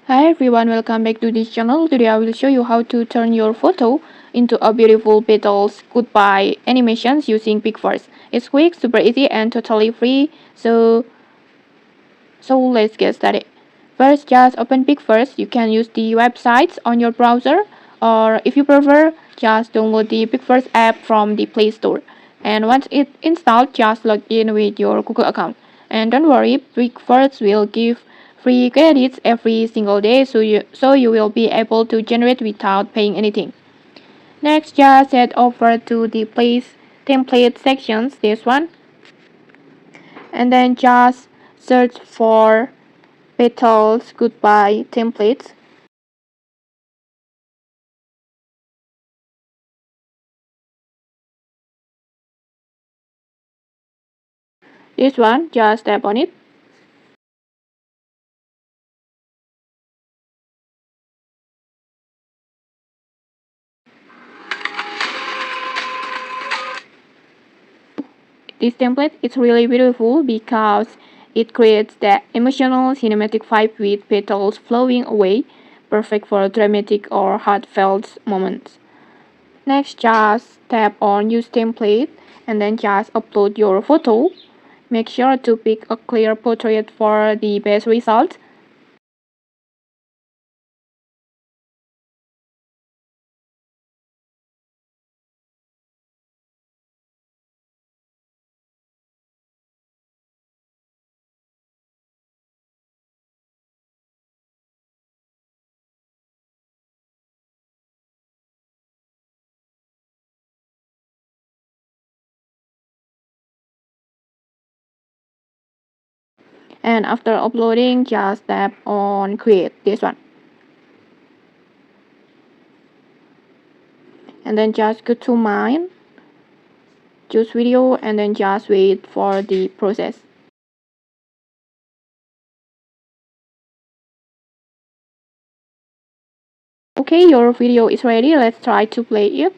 Hi everyone, welcome back to this channel. Today I will show you how to turn your photo into a beautiful Petals Goodbye animations using Pixverse. It's quick, super easy and totally free. So let's get started. First, just open Pixverse. You can use the websites on your browser, or if you prefer, just download the Pixverse app from the Play Store. And once it's installed, just log in with your Google account. And don't worry, Pixverse will give free credits every single day, so you will be able to generate without paying anything. Next, just head over to the place template sections, this one, and then just search for Petals Goodbye templates. This one, just tap on it. This template is really beautiful because it creates that emotional cinematic vibe with petals flowing away, perfect for dramatic or heartfelt moments. Next, just tap on Use Template and then just upload your photo. Make sure to pick a clear portrait for the best result. And after uploading, just tap on Create, this one. And then just go to Mine, choose Video, and then just wait for the process. Okay, your video is ready. Let's try to play it.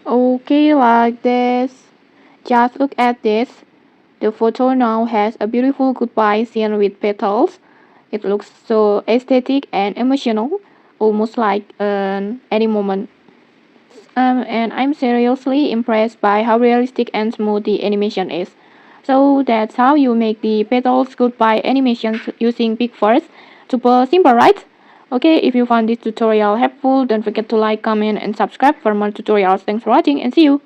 Okay, like this. Just look at this. The photo now has a beautiful goodbye scene with petals. It looks so aesthetic and emotional, almost like an any moment. And I'm seriously impressed by how realistic and smooth the animation is. So that's how you make the Petals Goodbye animations using Pixverse. Super simple, right? Okay, if you found this tutorial helpful, don't forget to like, comment, and subscribe for more tutorials. Thanks for watching and see you!